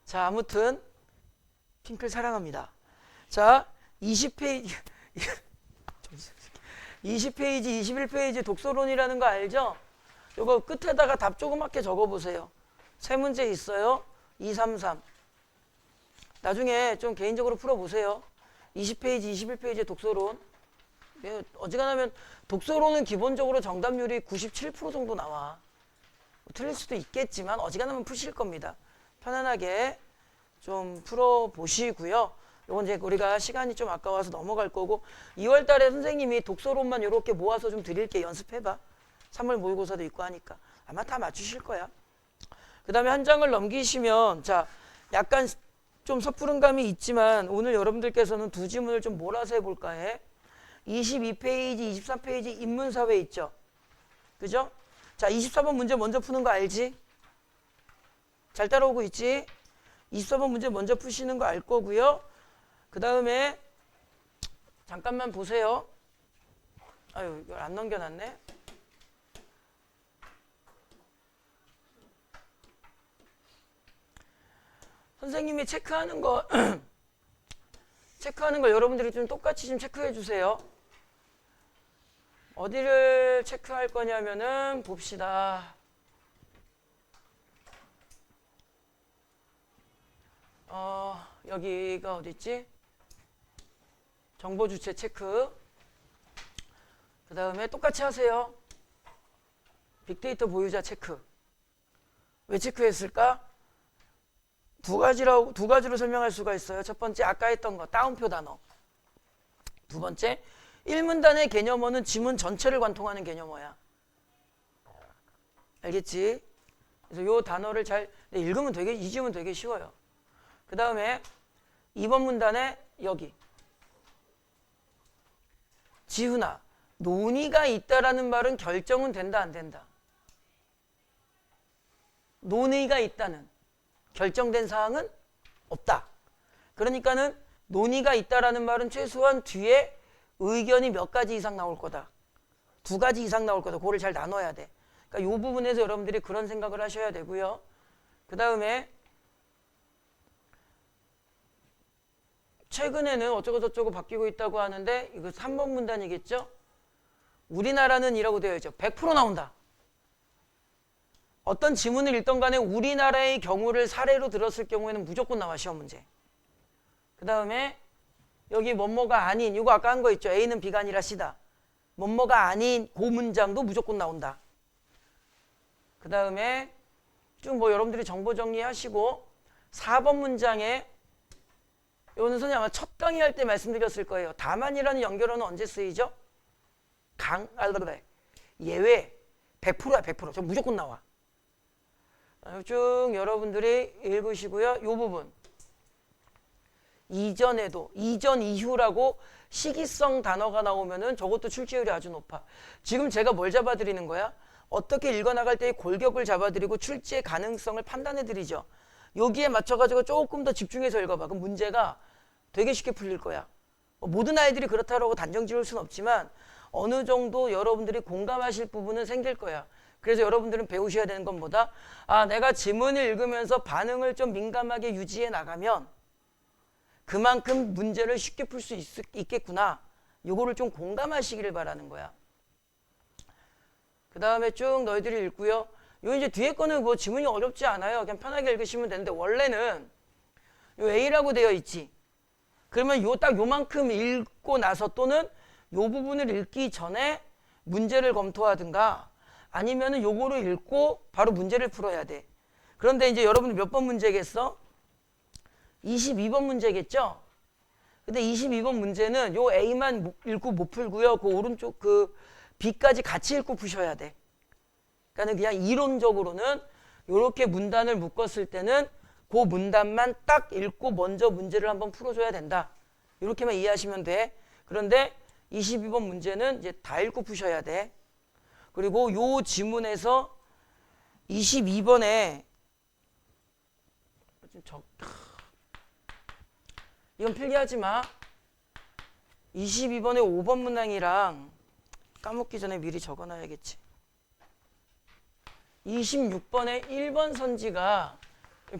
자, 아무튼 핑클 사랑합니다. 자, 20페이지 20페이지, 21페이지 독서론이라는 거 알죠? 요거 끝에다가 답 조그맣게 적어보세요. 세 문제 있어요. 2, 3, 3. 나중에 좀 개인적으로 풀어보세요. 20페이지, 21페이지 독서론. 어지간하면 독서론은 기본적으로 정답률이 97% 정도 나와. 틀릴 수도 있겠지만 어지간하면 푸실 겁니다. 편안하게 좀 풀어보시고요. 요건 이제 우리가 시간이 좀 아까워서 넘어갈 거고 2월 달에 선생님이 독서론만 이렇게 모아서 좀 드릴게. 연습해봐. 3월 모의고사도 있고 하니까 아마 다 맞추실 거야. 그 다음에 한 장을 넘기시면 자 약간 좀 섣부른 감이 있지만 오늘 여러분들께서는 두 지문을 좀 몰아서 해볼까 해. 22페이지, 23페이지 인문사회 있죠? 그죠? 자 24번 문제 먼저 푸는 거 알지? 잘 따라오고 있지? 24번 문제 먼저 푸시는 거 알 거고요. 그 다음에 잠깐만 보세요. 아유 이걸 안 넘겨놨네. 선생님이 체크하는 거 체크하는 걸 여러분들이 좀 똑같이 좀 체크해 주세요. 어디를 체크할 거냐면은 봅시다. 여기가 어디 있지? 정보 주체 체크. 그 다음에 똑같이 하세요. 빅데이터 보유자 체크. 왜 체크했을까? 두 가지로 설명할 수가 있어요. 첫 번째 아까 했던 거 따옴표 단어. 두 번째 1문단의 개념어는 지문 전체를 관통하는 개념어야. 알겠지? 그래서 요 단어를 잘 읽으면 되게 이 지문 되게 쉬워요. 그 다음에 2번 문단에 여기 지훈아 논의가 있다라는 말은 결정은 된다 안 된다? 논의가 있다는 결정된 사항은 없다. 그러니까는 논의가 있다라는 말은 최소한 뒤에 의견이 몇 가지 이상 나올 거다. 2가지 이상 나올 거다. 그거를 잘 나눠야 돼. 그러니까 이 부분에서 여러분들이 그런 생각을 하셔야 되고요. 그 다음에 최근에는 어쩌고 저쩌고 바뀌고 있다고 하는데 이거 3번 문단이겠죠? 우리나라는 이라고 되어 있죠. 100% 나온다. 어떤 지문을 읽던 간에 우리나라의 경우를 사례로 들었을 경우에는 무조건 나와 시험 문제. 그 다음에 여기 뭐뭐가 아닌 이거 아까 한 거 있죠. A는 B가 아니라 C다. 뭐뭐가 아닌 그 문장도 무조건 나온다. 그 다음에 쭉 뭐 여러분들이 정보 정리하시고 4번 문장에 이거는 선생님 아마 첫 강의 할 때 말씀드렸을 거예요. 다만이라는 연결어는 언제 쓰이죠? 예외 100%야 100%. 저 무조건 나와. 쭉 여러분들이 읽으시고요. 이 부분 이전에도 이전 이후라고 시기성 단어가 나오면은 저것도 출제율이 아주 높아. 지금 제가 뭘 잡아드리는 거야? 어떻게 읽어나갈 때의 골격을 잡아드리고 출제 가능성을 판단해드리죠. 여기에 맞춰가지고 조금 더 집중해서 읽어봐. 그럼 문제가 되게 쉽게 풀릴 거야. 모든 아이들이 그렇다고 단정 지을 수는 없지만 어느 정도 여러분들이 공감하실 부분은 생길 거야. 그래서 여러분들은 배우셔야 되는 건 뭐다? 아, 내가 지문을 읽으면서 반응을 좀 민감하게 유지해 나가면 그만큼 문제를 쉽게 풀 수 있겠구나. 요거를 좀 공감하시기를 바라는 거야. 그 다음에 쭉 너희들이 읽고요. 요 이제 뒤에 거는 뭐 지문이 어렵지 않아요. 그냥 편하게 읽으시면 되는데 원래는 요 A라고 되어 있지. 그러면 요 딱 요만큼 읽고 나서 또는 요 부분을 읽기 전에 문제를 검토하든가 아니면은 요거를 읽고 바로 문제를 풀어야 돼. 그런데 이제 여러분들 몇 번 문제겠어? 22번 문제겠죠? 근데 22번 문제는 요 A만 읽고 못 풀고요. 그 오른쪽 그 B까지 같이 읽고 푸셔야 돼. 그러니까 그냥 이론적으로는 요렇게 문단을 묶었을 때는 그 문단만 딱 읽고 먼저 문제를 한번 풀어줘야 된다. 이렇게만 이해하시면 돼. 그런데 22번 문제는 이제 다 읽고 푸셔야 돼. 그리고 요 지문에서 22번에 이건 필기하지 마. 22번에 5번 문항이랑 까먹기 전에 미리 적어놔야겠지. 26번에 1번 선지가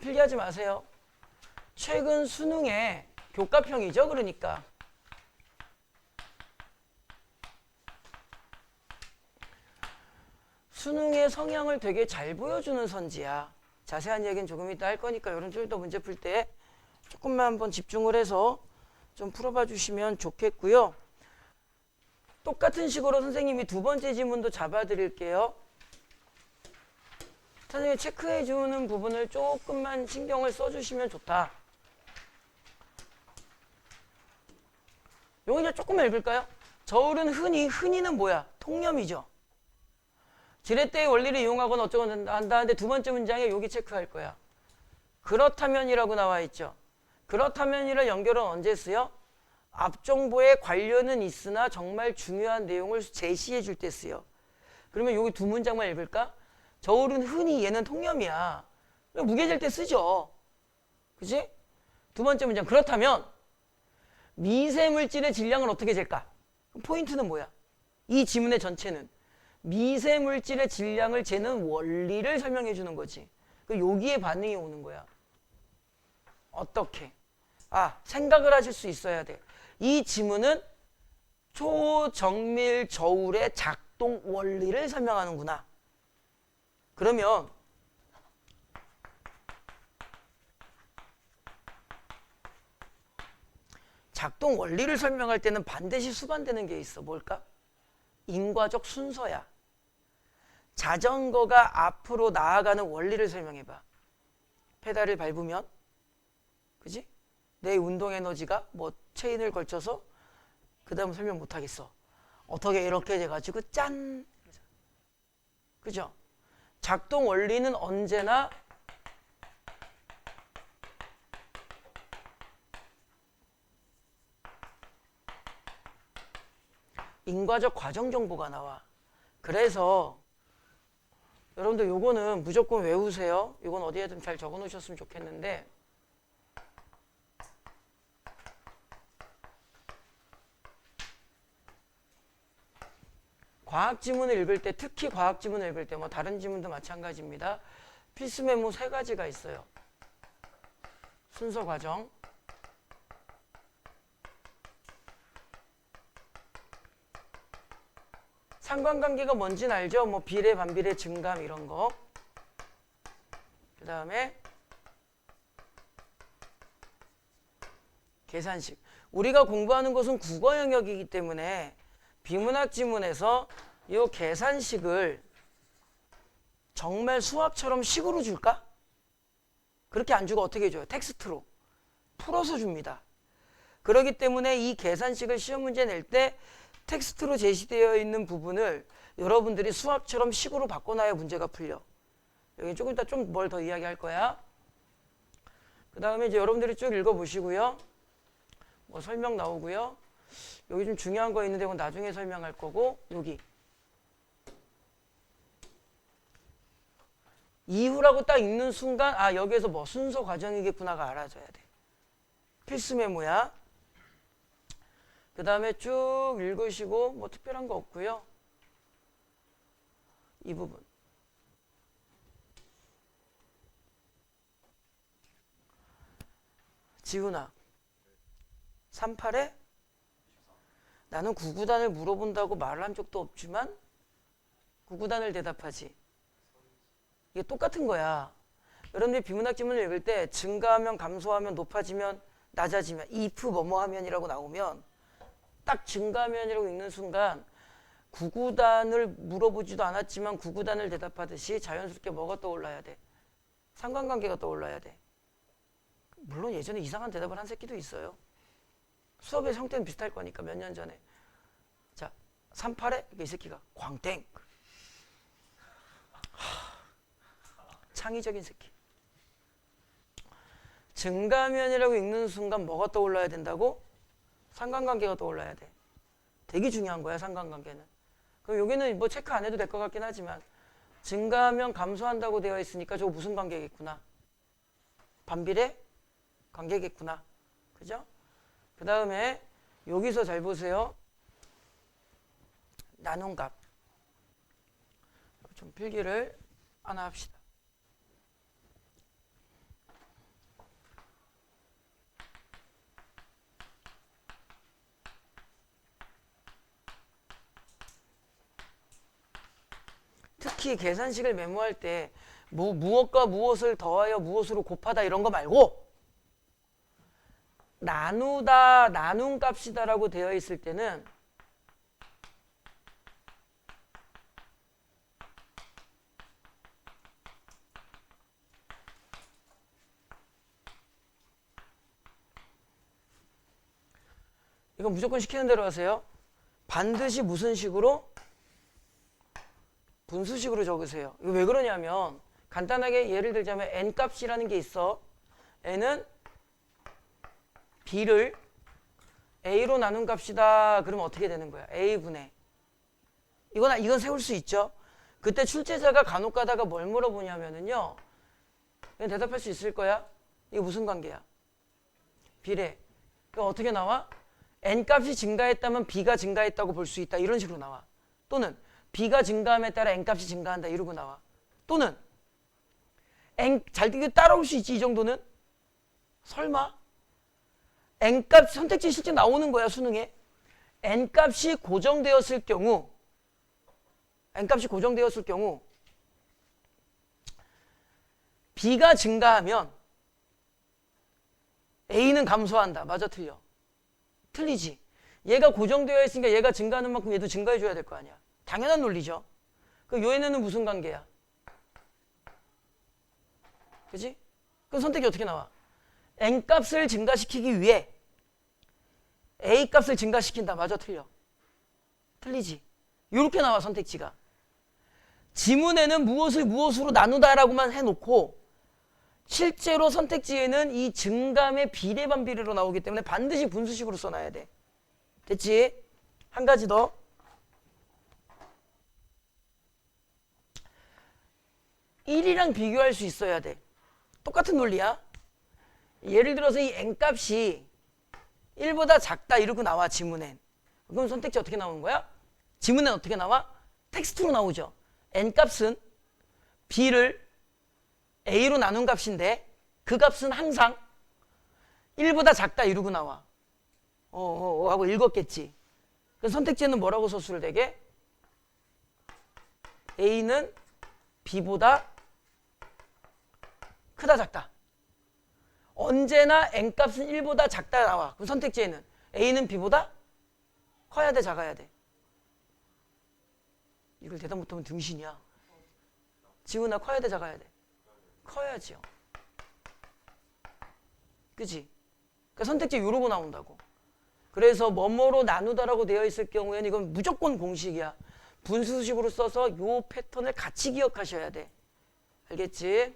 필기하지 마세요. 최근 수능의 교과평이죠. 그러니까 수능의 성향을 되게 잘 보여주는 선지야. 자세한 얘기는 조금 이따 할 거니까 이런 좀 더 문제 풀 때 조금만 한번 집중을 해서 좀 풀어봐 주시면 좋겠고요. 똑같은 식으로 선생님이 두 번째 지문도 잡아 드릴게요. 선생님이 체크해 주는 부분을 조금만 신경을 써 주시면 좋다. 요거 이제 조금만 읽을까요? 저울은 흔히는 뭐야? 통념이죠. 지렛대의 원리를 이용하거나 어쩌거나 한다는데 두 번째 문장에 여기 체크할 거야. 그렇다면이라고 나와 있죠. 그렇다면이라 연결은 언제 쓰여? 앞정보에 관련은 있으나 정말 중요한 내용을 제시해 줄 때 쓰여. 그러면 여기 두 문장만 읽을까? 저울은 흔히 얘는 통념이야. 무게질 때 쓰죠. 그치? 두 번째 문장. 그렇다면 미세물질의 질량은 어떻게 잴까? 포인트는 뭐야? 이 지문의 전체는 미세물질의 질량을 재는 원리를 설명해 주는 거지. 여기에 반응이 오는 거야. 어떻게? 생각을 하실 수 있어야 돼. 이 지문은 초정밀 저울의 작동 원리를 설명하는구나. 그러면 작동 원리를 설명할 때는 반드시 수반되는 게 있어. 뭘까? 인과적 순서야. 자전거가 앞으로 나아가는 원리를 설명해봐. 페달을 밟으면, 그지? 내 운동 에너지가 뭐 체인을 걸쳐서 그 다음 설명 못하겠어. 어떻게 이렇게 돼가지고 짠! 그죠? 작동 원리는 언제나 인과적 과정 정보가 나와. 그래서 여러분들 요거는 무조건 외우세요. 이건 어디에 좀 잘 적어 놓으셨으면 좋겠는데, 과학 지문을 읽을 때, 특히 과학 지문을 읽을 때, 뭐 다른 지문도 마찬가지입니다. 필수 메모 3가지가 있어요. 순서 과정, 상관관계가 뭔지는 알죠? 뭐 비례, 반비례, 증감 이런 거. 그 다음에 계산식. 우리가 공부하는 것은 국어 영역이기 때문에 비문학 지문에서 이 계산식을 정말 수학처럼 식으로 줄까? 그렇게 안 주고 어떻게 줘요? 텍스트로 풀어서 줍니다. 그렇기 때문에 이 계산식을 시험 문제 낼 때 텍스트로 제시되어 있는 부분을 여러분들이 수학처럼 식으로 바꿔놔야 문제가 풀려. 여기 조금 이따 좀 뭘 더 이야기할 거야. 그 다음에 이제 여러분들이 쭉 읽어보시고요. 뭐 설명 나오고요. 여기 좀 중요한 거 있는데 그건 나중에 설명할 거고, 여기 이후라고 딱 읽는 순간 여기에서 뭐 순서 과정이겠구나가 알아줘야 돼. 필수 메모야. 그 다음에 쭉 읽으시고 뭐 특별한 거 없고요. 이 부분 지훈아, 38에 나는 구구단을 물어본다고 말을 한 적도 없지만 구구단을 대답하지. 이게 똑같은 거야. 여러분들이 비문학 지문을 읽을 때 증가하면, 감소하면, 높아지면, 낮아지면, if 뭐뭐 하면이라고 나오면 딱 증가하면이라고 읽는 순간 구구단을 물어보지도 않았지만 구구단을 대답하듯이 자연스럽게 뭐가 떠올라야 돼? 상관관계가 떠올라야 돼. 물론 예전에 이상한 대답을 한 새끼도 있어요. 수업의 형태는 비슷할 거니까 몇 년 전에. 자, 38에 이 새끼가 광땡. 창의적인 새끼. 증가면이라고 읽는 순간 뭐가 떠올라야 된다고? 상관관계가 떠올라야 돼. 되게 중요한 거야, 상관관계는. 그럼 여기는 뭐 체크 안 해도 될 것 같긴 하지만 증가하면 감소한다고 되어 있으니까 저거 무슨 관계겠구나. 반비례 관계겠구나. 그죠? 그 다음에 여기서 잘 보세요. 나눔값. 좀 필기를 하나 합시다. 특히 계산식을 메모할 때 무엇과 무엇을 더하여 무엇으로 곱하다 이런 거 말고 나누다, 나눈 값이다라고 되어 있을 때는 이건 무조건 시키는 대로 하세요. 반드시 무슨 식으로? 분수식으로 적으세요. 이거 왜 그러냐면 간단하게 예를 들자면 n값이라는 게 있어. n은 b를 a로 나눈 값이다. 그러면 어떻게 되는 거야? a분의 이건 세울 수 있죠. 그때 출제자가 간혹 가다가 뭘 물어보냐면은요. 그냥 대답할 수 있을 거야. 이거 무슨 관계야? 비례. 그럼 어떻게 나와? n값이 증가했다면 b가 증가했다고 볼 수 있다. 이런 식으로 나와. 또는 b가 증가함에 따라 n값이 증가한다. 이러고 나와. 또는 잘 따라올 수 있지. 이 정도는? 설마? n값 선택지 실제 나오는 거야. 수능에. n값이 고정되었을 경우 b가 증가하면 a는 감소한다. 맞아 틀려? 틀리지. 얘가 고정되어 있으니까 얘가 증가하는 만큼 얘도 증가해 줘야 될 거 아니야. 당연한 논리죠. 그 요에는 무슨 관계야? 그치? 그럼 선택이 어떻게 나와? n값을 증가시키기 위해 a값을 증가시킨다. 맞아 틀려? 틀리지. 이렇게 나와 선택지가. 지문에는 무엇을 무엇으로 나누다라고만 해놓고 실제로 선택지에는 이 증감의 비례 반비례로 나오기 때문에 반드시 분수식으로 써놔야 돼. 됐지? 한 가지 더. (1이랑) 비교할 수 있어야 돼. 똑같은 논리야. 예를 들어서 이 n값이 1보다 작다 이러고 나와 지문엔. 그럼 선택지 어떻게 나오는 거야? 지문엔 어떻게 나와? 텍스트로 나오죠. n값은 b를 a로 나눈 값인데 그 값은 항상 1보다 작다 이러고 나와. 하고 읽었겠지. 그래서 선택지에는 뭐라고 서술을 되게? a는 b보다 크다 작다. 언제나 n값은 1보다 작다 나와. 그럼 선택지에는 a는 b보다 커야 돼 작아야 돼? 이걸 대답 못하면 등신이야. 지훈아 커야 돼 작아야 돼? 커야지요. 그치? 그러니까 선택지 요러고 나온다고. 그래서 뭐뭐로 나누다라고 되어 있을 경우에는 이건 무조건 공식이야. 분수식으로 써서 요 패턴을 같이 기억하셔야 돼. 알겠지?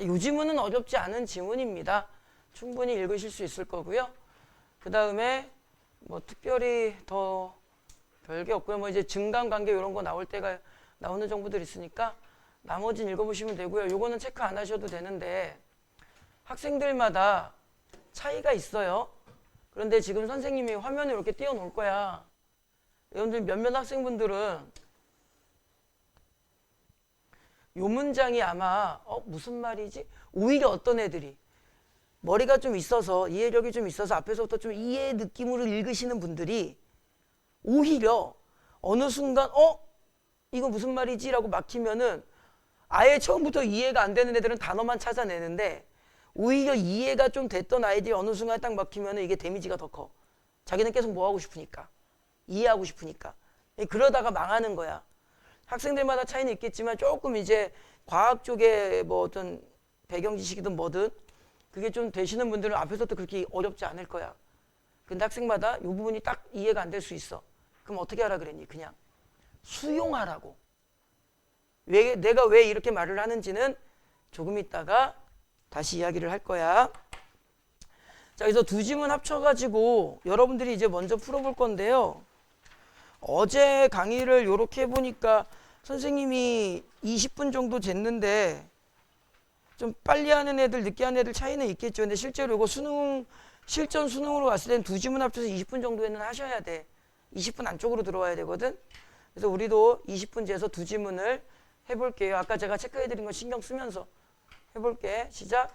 요 지문은 어렵지 않은 지문입니다. 충분히 읽으실 수 있을 거고요. 그 다음에 뭐 특별히 더 별게 없고요. 뭐 이제 증감관계 이런 거 나올 때가 나오는 정보들 있으니까 나머지는 읽어보시면 되고요. 요거는 체크 안 하셔도 되는데 학생들마다 차이가 있어요. 그런데 지금 선생님이 화면에 이렇게 띄워놓을 거야. 여러분들 몇몇 학생분들은 요 문장이 아마 무슨 말이지? 오히려 어떤 애들이 머리가 좀 있어서 이해력이 좀 있어서 앞에서부터 좀 이해 느낌으로 읽으시는 분들이 오히려 어느 순간 이거 무슨 말이지? 라고 막히면은 아예 처음부터 이해가 안 되는 애들은 단어만 찾아내는데 오히려 이해가 좀 됐던 아이들이 어느 순간 딱 막히면은 이게 데미지가 더 커. 자기는 계속 뭐 하고 싶으니까. 이해하고 싶으니까. 그러다가 망하는 거야. 학생들마다 차이는 있겠지만 조금 이제 과학 쪽에 뭐 어떤 배경 지식이든 뭐든 그게 좀 되시는 분들은 앞에서도 그렇게 어렵지 않을 거야. 근데 학생마다 이 부분이 딱 이해가 안 될 수 있어. 그럼 어떻게 하라 그랬니? 그냥 수용하라고. 내가 왜 이렇게 말을 하는지는 조금 있다가 다시 이야기를 할 거야. 자, 그래서 두 지문 합쳐가지고 여러분들이 이제 먼저 풀어볼 건데요. 어제 강의를 이렇게 해보니까 선생님이 20분 정도 쟀는데 좀 빨리 하는 애들, 늦게 하는 애들 차이는 있겠죠. 근데 실제로 이거 실전 수능으로 갔을 땐 두 지문 합쳐서 20분 정도에는 하셔야 돼. 20분 안쪽으로 들어와야 되거든. 그래서 우리도 20분 재서 두 지문을 해볼게요. 아까 제가 체크해드린 거 신경 쓰면서 해볼게. 시작.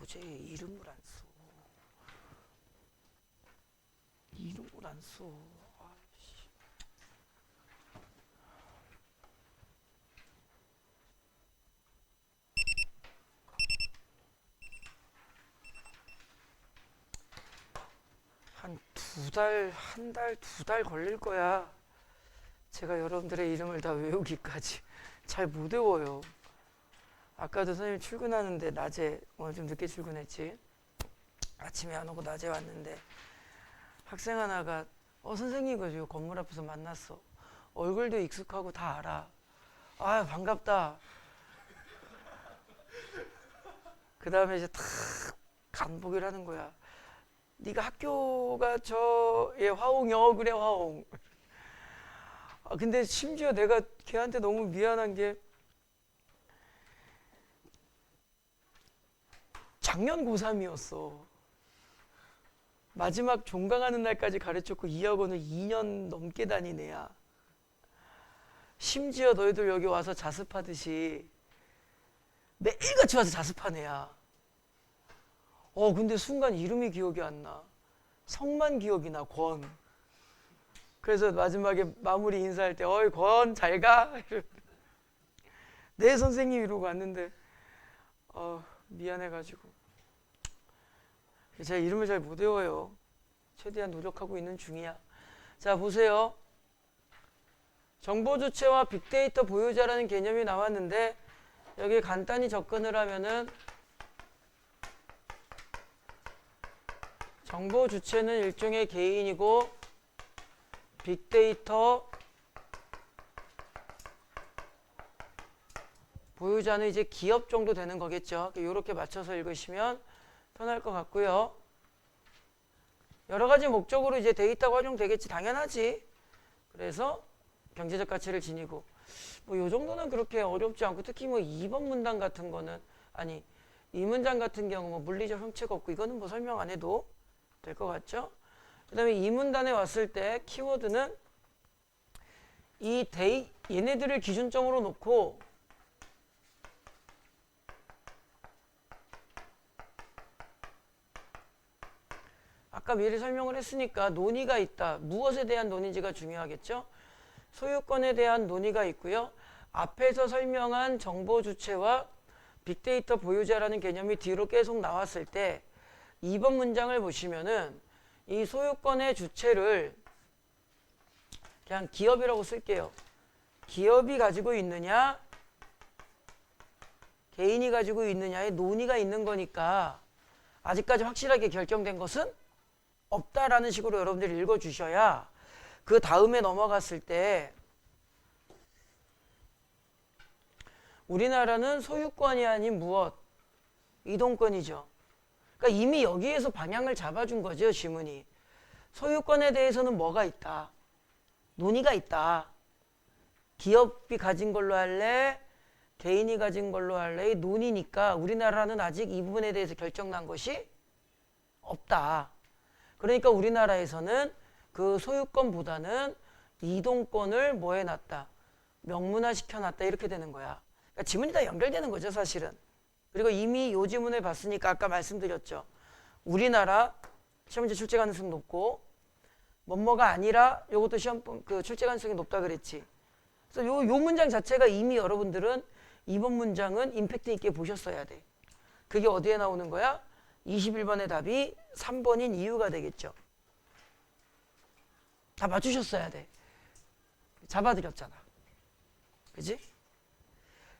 소재에 이름을 안 써. 이름을 안 써. 아이씨. 한 두 달, 한 달, 두 달 걸릴 거야. 제가 여러분들의 이름을 다 외우기까지. 잘 못 외워요. 아까도 선생님 출근하는데 낮에, 오늘 좀 늦게 출근했지. 아침에 안 오고 낮에 왔는데 학생 하나가 선생님 이거 건물 앞에서 만났어. 얼굴도 익숙하고 다 알아. 아 반갑다. 그 다음에 이제 탁 간보기를 하는 거야. 네가 학교가 화홍이요. 그래 화홍. 근데 심지어 내가 걔한테 너무 미안한 게 작년 고3이었어. 마지막 종강하는 날까지 가르쳤고 이 학원을 2년 넘게 다닌 애야. 심지어 너희들 여기 와서 자습하듯이 매일같이 와서 자습한 애야. 근데 순간 이름이 기억이 안 나. 성만 기억이 나. 권. 그래서 마지막에 마무리 인사할 때 어이 권 잘 가. 네 선생님 이러고 왔는데 미안해가지고 제가 이름을 잘 못 외워요. 최대한 노력하고 있는 중이야. 자 보세요. 정보 주체와 빅데이터 보유자라는 개념이 나왔는데 여기 간단히 접근을 하면은 정보 주체는 일종의 개인이고 빅데이터 보유자는 이제 기업 정도 되는 거겠죠. 이렇게 맞춰서 읽으시면 편할 것 같고요. 여러 가지 목적으로 이제 데이터가 활용되겠지. 당연하지. 그래서 경제적 가치를 지니고 뭐 요 정도는 그렇게 어렵지 않고 특히 뭐 2번 문단 같은 거는 이 문장 같은 경우 뭐 물리적 형체가 없고 이거는 뭐 설명 안 해도 될 것 같죠? 그 다음에 이 문단에 왔을 때 키워드는 얘네들을 기준점으로 놓고 아까 미리 설명을 했으니까 논의가 있다. 무엇에 대한 논의인지가 중요하겠죠? 소유권에 대한 논의가 있고요. 앞에서 설명한 정보 주체와 빅데이터 보유자라는 개념이 뒤로 계속 나왔을 때 2번 문장을 보시면은 이 소유권의 주체를 그냥 기업이라고 쓸게요. 기업이 가지고 있느냐 개인이 가지고 있느냐의 논의가 있는 거니까 아직까지 확실하게 결정된 것은 없다라는 식으로 여러분들이 읽어주셔야 그 다음에 넘어갔을 때 우리나라는 소유권이 아닌 무엇? 이동권이죠. 그러니까 이미 여기에서 방향을 잡아준 거죠. 지문이. 소유권에 대해서는 뭐가 있다? 논의가 있다. 기업이 가진 걸로 할래? 개인이 가진 걸로 할래? 이 논의니까 우리나라는 아직 이 부분에 대해서 결정난 것이 없다. 그러니까 우리나라에서는 그 소유권보다는 이동권을 뭐 해놨다? 명문화 시켜놨다. 이렇게 되는 거야. 그러니까 지문이 다 연결되는 거죠. 사실은. 그리고 이미 요 지문을 봤으니까 아까 말씀드렸죠. 우리나라 시험 문제 출제 가능성이 높고 뭐뭐가 아니라 요것도 시험 출제 가능성이 높다 그랬지. 그래서 요 문장 자체가 이미 여러분들은 이번 문장은 임팩트 있게 보셨어야 돼. 그게 어디에 나오는 거야? 21번의 답이 3번인 이유가 되겠죠. 다 맞추셨어야 돼. 잡아드렸잖아. 그지?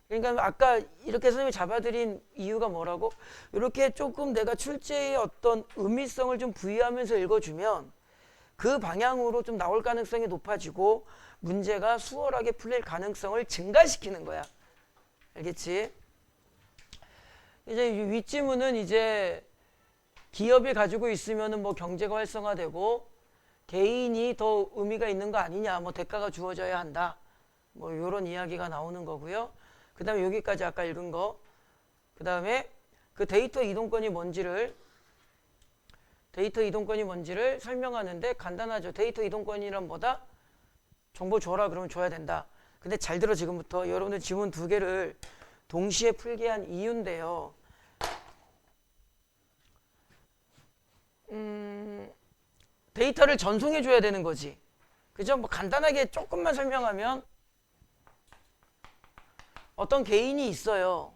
그러니까 아까 이렇게 선생님이 잡아드린 이유가 뭐라고? 이렇게 조금 내가 출제의 어떤 의미성을 좀 부여하면서 읽어주면 그 방향으로 좀 나올 가능성이 높아지고 문제가 수월하게 풀릴 가능성을 증가시키는 거야. 알겠지? 이제 윗지문은 이제 기업이 가지고 있으면은 뭐 경제가 활성화되고 개인이 더 의미가 있는 거 아니냐, 뭐 대가가 주어져야 한다, 뭐 이런 이야기가 나오는 거고요. 그 다음에 여기까지 아까 읽은 거, 그 다음에 그 데이터 이동권이 뭔지를 설명하는데 간단하죠. 데이터 이동권이란 뭐다? 정보 줘라 그러면 줘야 된다. 근데 잘 들어. 지금부터 여러분들 지문 두 개를 동시에 풀게 한 이유인데요. 데이터를 전송해 줘야 되는 거지. 그죠? 뭐 간단하게 조금만 설명하면 어떤 개인이 있어요.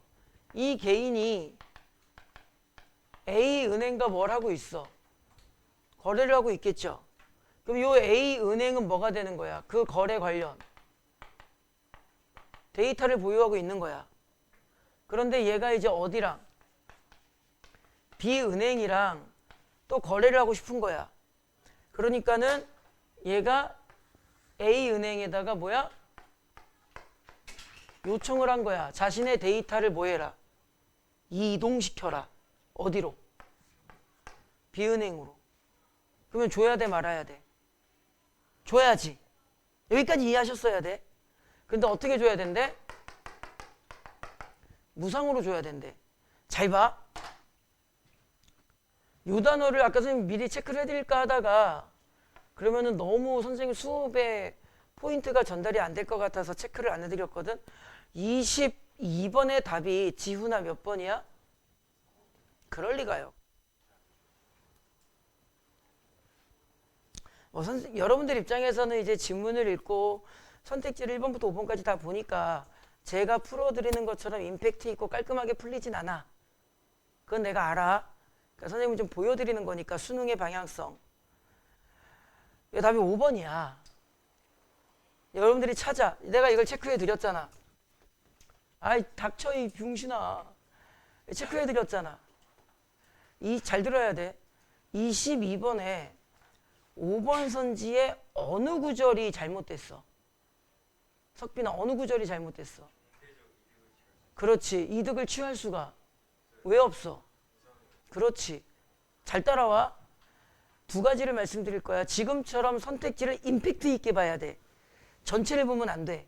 이 개인이 A 은행과 뭘 하고 있어? 거래를 하고 있겠죠. 그럼 요 A 은행은 뭐가 되는 거야? 그 거래 관련 데이터를 보유하고 있는 거야. 그런데 얘가 이제 어디랑 B 은행이랑 또 거래를 하고 싶은 거야. 그러니까는 얘가 A 은행에다가 뭐야? 요청을 한 거야. 자신의 데이터를 뭐 해라? 이동시켜라. 어디로? B 은행으로. 그러면 줘야 돼, 말아야 돼? 줘야지. 여기까지 이해하셨어야 돼. 근데 어떻게 줘야 된대? 무상으로 줘야 된대. 잘 봐. 요 단어를 아까 선생님 미리 체크를 해드릴까 하다가 그러면은 너무 선생님 수업에 포인트가 전달이 안 될 것 같아서 체크를 안 해드렸거든. 22번의 답이 지훈아 몇 번이야? 그럴 리가요. 여러분들 입장에서는 이제 지문을 읽고 선택지를 1번부터 5번까지 다 보니까 제가 풀어드리는 것처럼 임팩트 있고 깔끔하게 풀리진 않아. 그건 내가 알아. 그러니까 선생님은 좀 보여드리는 거니까 수능의 방향성. 이 답이 5번이야. 여러분들이 찾아. 내가 이걸 체크해 드렸잖아. 아이 닥쳐 이 병신아. 체크해 드렸잖아. 잘 들어야 돼. 22번에 5번 선지의 어느 구절이 잘못됐어? 석빈아, 어느 구절이 잘못됐어? 그렇지. 이득을 취할 수가 왜 없어? 그렇지. 잘 따라와. 두 가지를 말씀드릴 거야. 지금처럼 선택지를 임팩트 있게 봐야 돼. 전체를 보면 안 돼.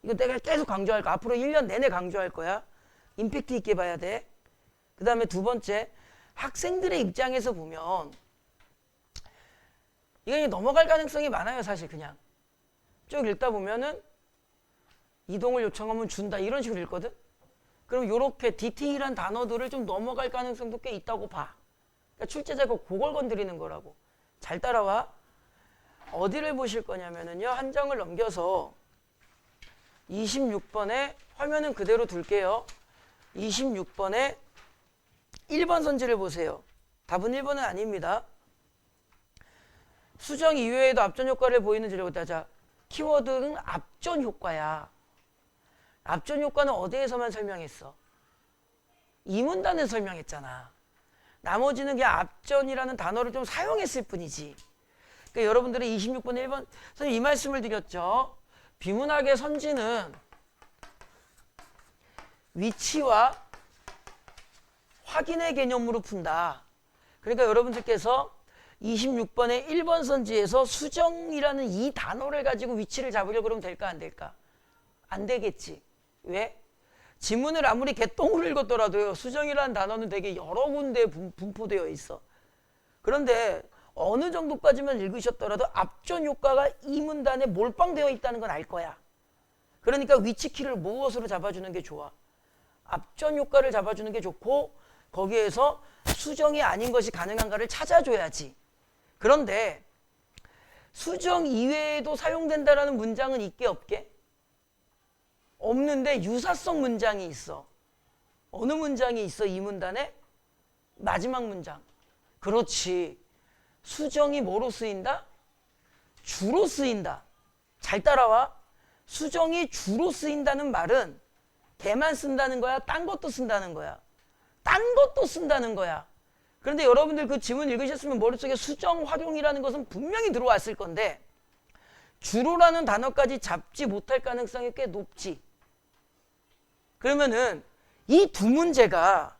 이거 내가 계속 강조할 거야. 앞으로 1년 내내 강조할 거야. 임팩트 있게 봐야 돼. 그 다음에 두 번째, 학생들의 입장에서 보면 이건 넘어갈 가능성이 많아요. 사실 그냥 쭉 읽다 보면은 이동을 요청하면 준다 이런 식으로 읽거든. 그럼 이렇게 디테일한 단어들을 좀 넘어갈 가능성도 꽤 있다고 봐. 그러니까 출제자가 그걸 건드리는 거라고. 잘 따라와. 어디를 보실 거냐면은요. 한 장을 넘겨서 26번에 화면은 그대로 둘게요. 26번에 1번 선지를 보세요. 답은 1번은 아닙니다. 수정 이외에도 앞전 효과를 보이는 지라고 따자. 키워드는 앞전 효과야. 앞전 효과는 어디에서만 설명했어? 이 문단에 설명했잖아. 나머지는 그냥 앞전이라는 단어를 좀 사용했을 뿐이지. 그러니까 여러분들은 26번 1번 선생님 이 말씀을 드렸죠. 비문학의 선지는 위치와 확인의 개념으로 푼다. 그러니까 여러분들께서 26번의 1번 선지에서 수정이라는 이 단어를 가지고 위치를 잡으려고 그러면 될까 안 될까? 안 되겠지. 왜? 지문을 아무리 개똥으로 읽었더라도요. 수정이라는 단어는 되게 여러 군데에 분포되어 있어. 그런데 어느 정도까지만 읽으셨더라도 앞전 효과가 이 문단에 몰빵되어 있다는 건 알 거야. 그러니까 위치키를 무엇으로 잡아주는 게 좋아? 앞전 효과를 잡아주는 게 좋고 거기에서 수정이 아닌 것이 가능한가를 찾아줘야지. 그런데 수정 이외에도 사용된다라는 문장은 있게 없게? 없는데 유사성 문장이 있어. 어느 문장이 있어 이 문단에? 마지막 문장. 그렇지. 수정이 뭐로 쓰인다? 주로 쓰인다. 잘 따라와. 수정이 주로 쓰인다는 말은 걔만 쓴다는 거야? 딴 것도 쓴다는 거야? 딴 것도 쓴다는 거야. 그런데 여러분들 그 지문 읽으셨으면 머릿속에 수정 활용이라는 것은 분명히 들어왔을 건데 주로라는 단어까지 잡지 못할 가능성이 꽤 높지. 그러면은 이 두 문제가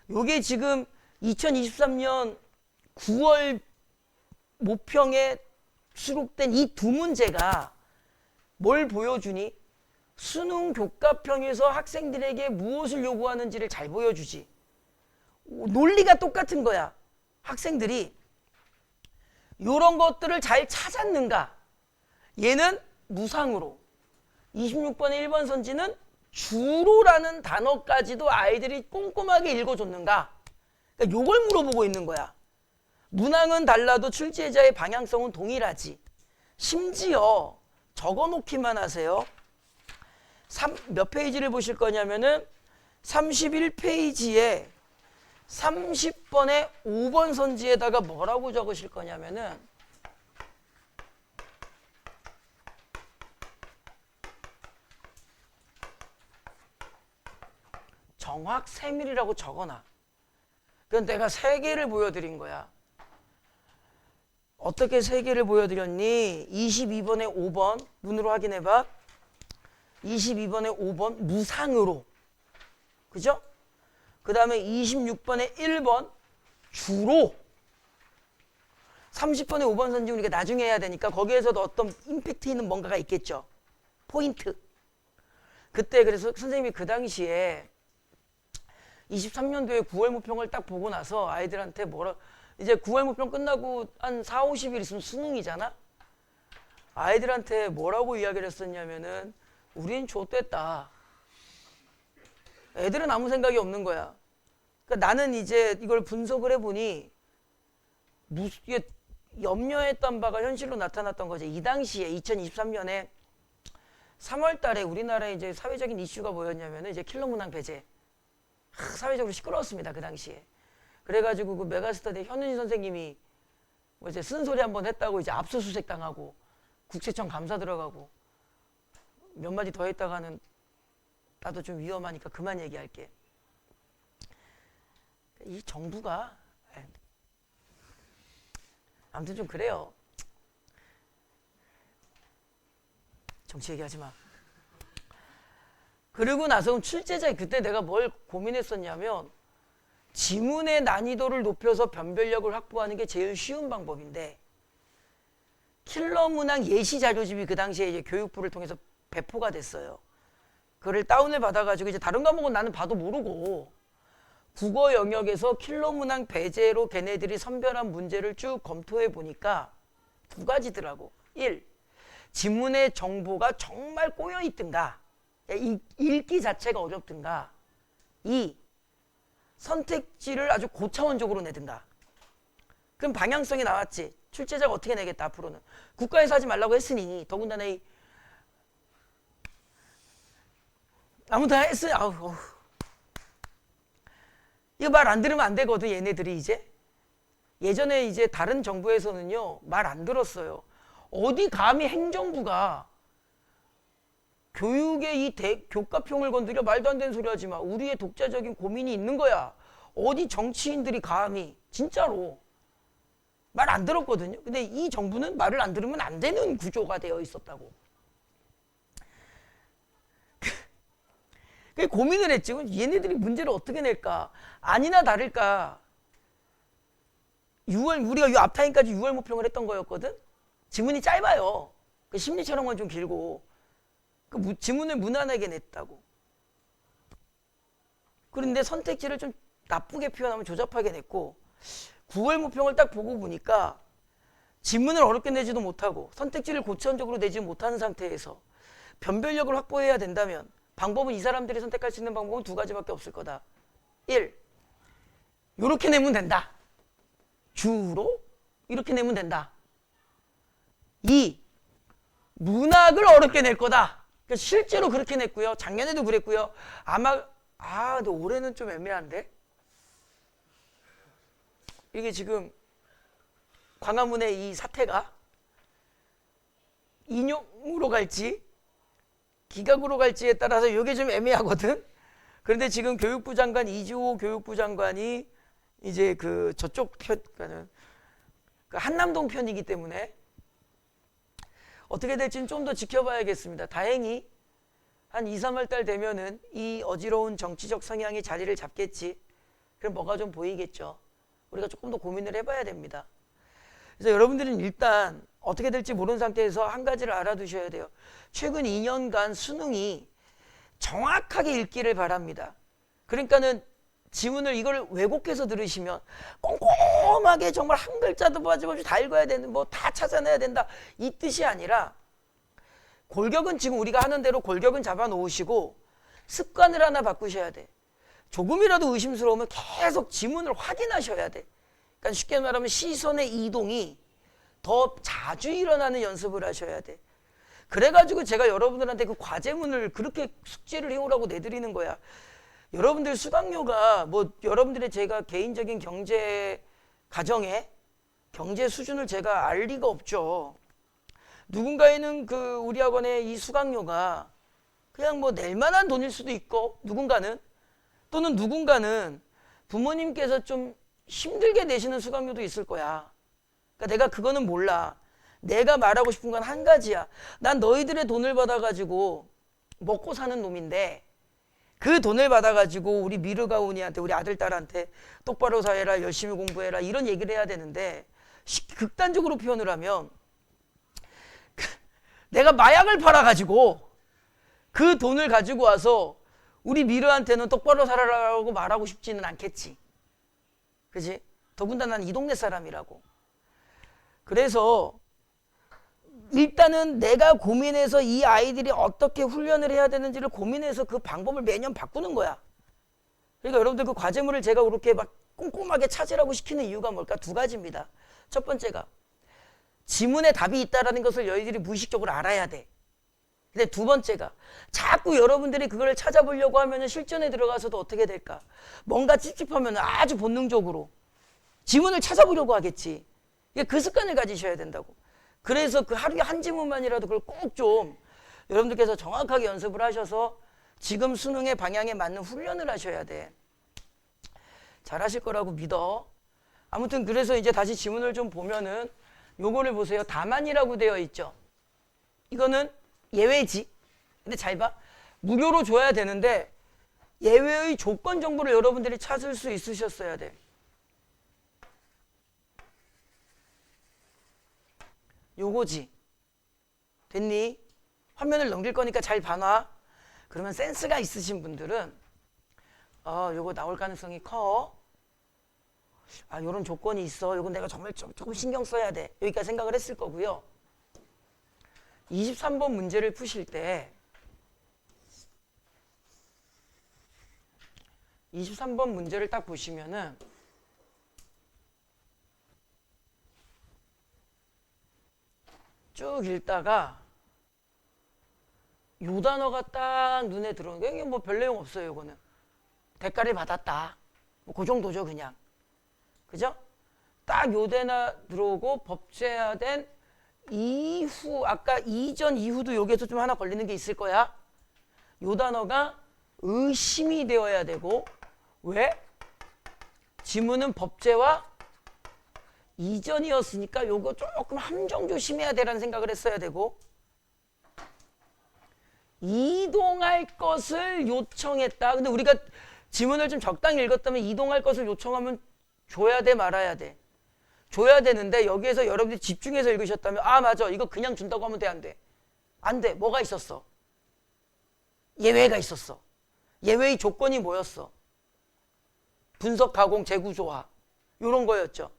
요게 지금 2023년 9월 모평에 수록된 이 두 문제가 뭘 보여주니? 수능 교과평에서 학생들에게 무엇을 요구하는지를 잘 보여주지. 논리가 똑같은 거야. 학생들이 이런 것들을 잘 찾았는가? 얘는 무상으로. 26번의 1번 선지는 주로라는 단어까지도 아이들이 꼼꼼하게 읽어줬는가? 그러니까 요걸 물어보고 있는 거야. 문항은 달라도 출제자의 방향성은 동일하지. 심지어 적어놓기만 하세요. 몇 페이지를 보실 거냐면은 31페이지에 30번에 5번 선지에다가 뭐라고 적으실 거냐면은 정확 세밀이라고 적어놔. 그건 내가 3개를 보여드린 거야. 어떻게 3개를 보여드렸니? 22번에 5번 눈으로 확인해봐. 22번에 5번 무상으로. 그죠? 그 다음에 26번에 1번 주로. 30번에 5번 선지 우리가 나중에 해야 되니까 거기에서도 어떤 임팩트 있는 뭔가가 있겠죠. 포인트. 그때 그래서 선생님이 그 당시에 23년도에 9월 모평을 딱 보고 나서 아이들한테 이제 9월 모평 끝나고 한 4, 50일 있으면 수능이잖아? 아이들한테 뭐라고 이야기를 했었냐면은 우린 좆됐다. 애들은 아무 생각이 없는 거야. 그러니까 나는 이제 이걸 분석을 해보니 이게 염려했던 바가 현실로 나타났던 거지. 이 당시에 2023년에 3월 달에 우리나라에 이제 사회적인 이슈가 뭐였냐면은 이제 킬러 문항 배제. 사회적으로 시끄러웠습니다. 그 당시에. 그래가지고 그 메가스터디 현은희 선생님이 뭐 이제 쓴소리 한번 했다고 이제 압수수색 당하고 국세청 감사 들어가고 몇 마디 더 했다가는 나도 좀 위험하니까 그만 얘기할게. 이 정부가 아무튼 좀 그래요. 정치 얘기하지 마. 그러고 나서 출제자 그때 내가 뭘 고민했었냐면 지문의 난이도를 높여서 변별력을 확보하는 게 제일 쉬운 방법인데 킬러 문항 예시 자료집이 그 당시에 이제 교육부를 통해서 배포가 됐어요. 그걸 다운을 받아가지고 이제 다른 과목은 나는 봐도 모르고 국어 영역에서 킬러 문항 배제로 걔네들이 선별한 문제를 쭉 검토해 보니까 2가지더라고. 1. 지문의 정보가 정말 꼬여 있든가 읽기 자체가 어렵든가 2. 선택지를 아주 고차원적으로 내든가. 그럼 방향성이 나왔지. 출제자가 어떻게 내겠다 앞으로는. 국가에서 하지 말라고 했으니 더군다나 아무튼 했으니 이거 말 안 들으면 안 되거든 얘네들이 이제. 예전에 이제 다른 정부에서는요 말 안 들었어요. 어디 감히 행정부가 교육의 이 교과평을 건드려 말도 안 되는 소리 하지 마. 우리의 독자적인 고민이 있는 거야. 어디 정치인들이 감히 진짜로 말 안 들었거든요. 근데 이 정부는 말을 안 들으면 안 되는 구조가 되어 있었다고. 그 고민을 했지. 얘네들이 문제를 어떻게 낼까? 아니나 다를까 6월 우리가 이 앞타임까지 6월 모평을 했던 거였거든. 지문이 짧아요. 그 심리 촬영은 좀 길고 그 지문을 무난하게 냈다고. 그런데 선택지를 좀 나쁘게 표현하면 조잡하게 냈고 9월 모평을 딱 보고 보니까 지문을 어렵게 내지도 못하고 선택지를 고차원적으로 내지 못하는 상태에서 변별력을 확보해야 된다면 방법은 이 사람들이 선택할 수 있는 방법은 2가지밖에 없을 거다. 1. 이렇게 내면 된다. 주로 이렇게 내면 된다. 2. 문학을 어렵게 낼 거다. 그러니까 실제로 그렇게 냈고요. 작년에도 그랬고요. 아마 근데 올해는 좀 애매한데. 이게 지금 광화문의 이 사태가 인용으로 갈지 기각으로 갈지에 따라서 이게 좀 애매하거든. 그런데 지금 교육부 장관 이주호 교육부 장관이 이제 그 저쪽 편, 그 한남동 편이기 때문에 어떻게 될지는 좀 더 지켜봐야겠습니다. 다행히 한 2, 3월 달 되면은 이 어지러운 정치적 성향이 자리를 잡겠지. 그럼 뭐가 좀 보이겠죠. 우리가 조금 더 고민을 해봐야 됩니다. 그래서 여러분들은 일단 어떻게 될지 모르는 상태에서 한 가지를 알아두셔야 돼요. 최근 2년간 수능이 정확하게 읽기를 바랍니다. 그러니까는 지문을 이걸 왜곡해서 들으시면 꼼꼼하게 정말 한 글자도 빠짐없이 다 읽어야 되는 뭐 다 찾아내야 된다 이 뜻이 아니라 골격은 지금 우리가 하는 대로 골격은 잡아 놓으시고 습관을 하나 바꾸셔야 돼. 조금이라도 의심스러우면 계속 지문을 확인하셔야 돼. 그러니까 쉽게 말하면 시선의 이동이 더 자주 일어나는 연습을 하셔야 돼. 그래가지고 제가 여러분들한테 그 과제문을 그렇게 숙제를 해오라고 내드리는 거야. 여러분들 수강료가 뭐 여러분들의 제가 개인적인 경제 가정에 경제 수준을 제가 알 리가 없죠. 누군가에는 그 우리 학원의 이 수강료가 그냥 뭐 낼 만한 돈일 수도 있고, 누군가는 또는 누군가는 부모님께서 좀 힘들게 내시는 수강료도 있을 거야. 그러니까 내가 그거는 몰라. 내가 말하고 싶은 건 한 가지야. 난 너희들의 돈을 받아가지고 먹고 사는 놈인데, 그 돈을 받아가지고 우리 미르가온이한테, 우리 아들 딸한테 똑바로 사해라, 열심히 공부해라, 이런 얘기를 해야 되는데, 극단적으로 표현을 하면 내가 마약을 팔아가지고 그 돈을 가지고 와서 우리 미르한테는 똑바로 살아라고 말하고 싶지는 않겠지. 그지? 더군다나 난 이 동네 사람이라고. 그래서 일단은 내가 고민해서 이 아이들이 어떻게 훈련을 해야 되는지를 고민해서 그 방법을 매년 바꾸는 거야. 그러니까 여러분들 그 과제물을 제가 그렇게 막 꼼꼼하게 찾으라고 시키는 이유가 뭘까? 두 가지입니다. 첫 번째가 지문에 답이 있다는 것을 너희들이 무의식적으로 알아야 돼. 근데 두 번째가 자꾸 여러분들이 그걸 찾아보려고 하면 실전에 들어가서도 어떻게 될까? 뭔가 찝찝하면 아주 본능적으로 지문을 찾아보려고 하겠지. 그 습관을 가지셔야 된다고. 그래서 그 하루에 한 지문만이라도 그걸 꼭 좀 여러분들께서 정확하게 연습을 하셔서 지금 수능의 방향에 맞는 훈련을 하셔야 돼. 잘하실 거라고 믿어. 아무튼 그래서 이제 다시 지문을 좀 보면은 요거를 보세요. 다만이라고 되어 있죠. 이거는 예외지. 근데 잘 봐. 무료로 줘야 되는데 예외의 조건 정보를 여러분들이 찾을 수 있으셨어야 돼. 요거지. 됐니? 화면을 넘길 거니까 잘 봐놔. 그러면 센스가 있으신 분들은 요거 나올 가능성이 커. 요런 조건이 있어. 요건 내가 정말 조금 신경 써야 돼. 여기까지 생각을 했을 거고요. 23번 문제를 푸실 때 23번 문제를 딱 보시면은 쭉 읽다가 요 단어가 딱 눈에 들어오는 게, 이게 뭐 별 내용 없어요. 이거는 대가를 받았다, 뭐 그 정도죠. 그냥. 그죠? 딱 요 대나 들어오고 법제화된 이후, 아까 이전 이후도 여기에서 좀 하나 걸리는 게 있을 거야. 요 단어가 의심이 되어야 되고. 왜? 지문은 법제화 이전이었으니까 요거 조금 함정 조심해야 되라는 생각을 했어야 되고, 이동할 것을 요청했다. 근데 우리가 지문을 좀 적당히 읽었다면 이동할 것을 요청하면 줘야 돼, 말아야 돼? 줘야 되는데 여기에서 여러분들이 집중해서 읽으셨다면 맞아, 이거 그냥 준다고 하면 돼, 안 돼? 안 돼. 뭐가 있었어? 예외가 있었어. 예외의 조건이 뭐였어? 분석, 가공, 재구조화, 이런 거였죠.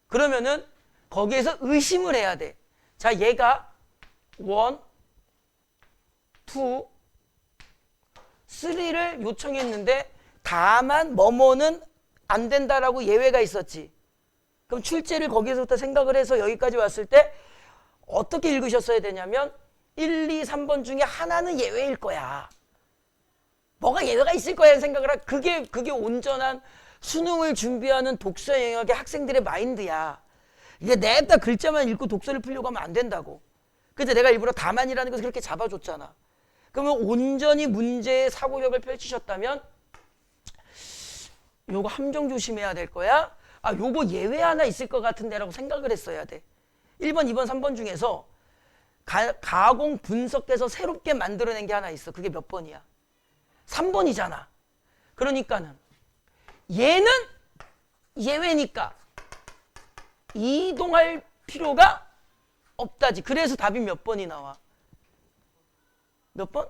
그러면은 거기에서 의심을 해야 돼. 자, 얘가 1, 2, 3를 요청했는데 다만 뭐뭐는 안 된다라고 예외가 있었지. 그럼 출제를 거기서부터 생각을 해서 여기까지 왔을 때 어떻게 읽으셨어야 되냐면 1, 2, 3번 중에 하나는 예외일 거야. 뭐가 예외가 있을 거야 생각을 하. 그게 온전한 수능을 준비하는 독서 영역의 학생들의 마인드야. 이게 냅다 글자만 읽고 독서를 풀려고 하면 안 된다고. 그래서 내가 일부러 다만이라는 것을 그렇게 잡아줬잖아. 그러면 온전히 문제의 사고력을 펼치셨다면 요거 함정 조심해야 될 거야. 요거 예외 하나 있을 것 같은데 라고 생각을 했어야 돼. 1번, 2번, 3번 중에서 가공 분석해서 새롭게 만들어낸 게 하나 있어. 그게 몇 번이야? 3번이잖아. 그러니까는 얘는 예외니까 이동할 필요가 없다지. 그래서 답이 몇 번이 나와? 몇 번?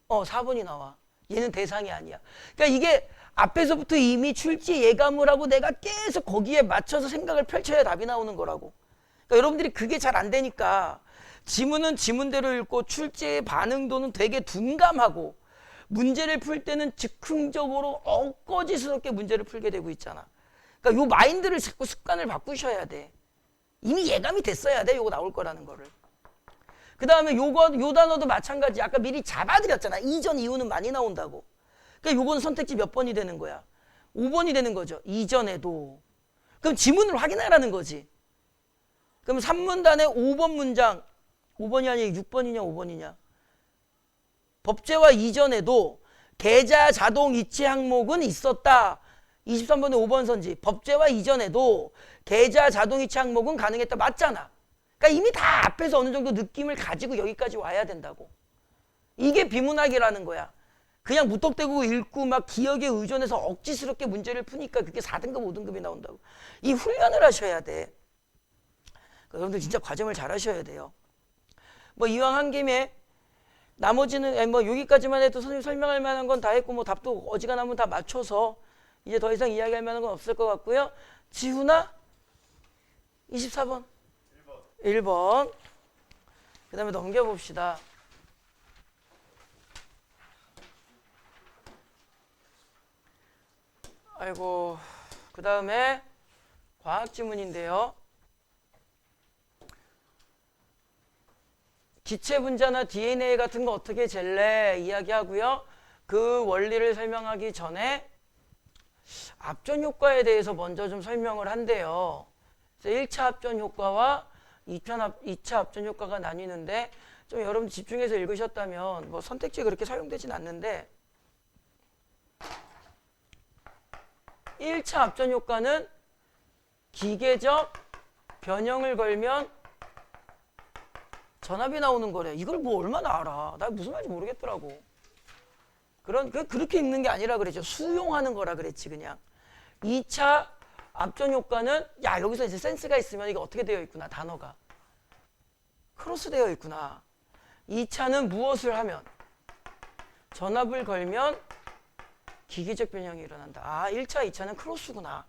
4번이 나와. 얘는 대상이 아니야. 그러니까 이게 앞에서부터 이미 출제 예감을 하고 내가 계속 거기에 맞춰서 생각을 펼쳐야 답이 나오는 거라고. 그러니까 여러분들이 그게 잘 안 되니까 지문은 지문대로 읽고 출제의 반응도는 되게 둔감하고 문제를 풀 때는 즉흥적으로 엉거지스럽게 문제를 풀게 되고 있잖아. 그러니까 요 마인드를 자꾸 습관을 바꾸셔야 돼. 이미 예감이 됐어야 돼. 요거 나올 거라는 거를. 그 다음에 요 단어도 마찬가지. 아까 미리 잡아드렸잖아. 이전 이후는 많이 나온다고. 그러니까 요거는 선택지 몇 번이 되는 거야? 5번이 되는 거죠. 이전에도. 그럼 지문을 확인하라는 거지. 그럼 3문단의 5번 문장. 5번이 아니라 6번이냐 5번이냐. 법제화 이전에도 계좌 자동 이체 항목은 있었다. 23번의 5번 선지. 법제화 이전에도 계좌 자동 이체 항목은 가능했다. 맞잖아. 그러니까 이미 다 앞에서 어느 정도 느낌을 가지고 여기까지 와야 된다고. 이게 비문학이라는 거야. 그냥 무턱대고 읽고 막 기억에 의존해서 억지스럽게 문제를 푸니까 그게 4등급, 5등급이 나온다고. 이 훈련을 하셔야 돼. 여러분들 진짜 과정을 잘 하셔야 돼요. 뭐 이왕 한 김에 나머지는 뭐 여기까지만 해도 선생님 설명할 만한 건 다 했고 뭐 답도 어지간하면 다 맞춰서 이제 더 이상 이야기할 만한 건 없을 것 같고요. 지훈아 24번 1번 그 다음에 넘겨봅시다. 아이고 그 다음에 과학지문인데요. 기체 분자나 DNA 같은 거 어떻게 젤래 이야기하고요. 그 원리를 설명하기 전에 합전 효과에 대해서 먼저 좀 설명을 한대요. 그래서 1차 합전 효과와 2차 합전 효과가 나뉘는데 좀 여러분 집중해서 읽으셨다면 뭐 선택지에 그렇게 사용되진 않는데 1차 합전 효과는 기계적 변형을 걸면 전압이 나오는 거래. 이걸 뭐 얼마나 알아. 나 무슨 말인지 모르겠더라고. 그렇게 읽는 게 아니라 그랬죠. 수용하는 거라 그랬지 그냥. 2차 합전 효과는 야 여기서 이제 센스가 있으면 이게 어떻게 되어 있구나. 단어가. 크로스 되어 있구나. 2차는 무엇을 하면 전압을 걸면 기계적 변형이 일어난다. 아 1차, 2차는 크로스구나.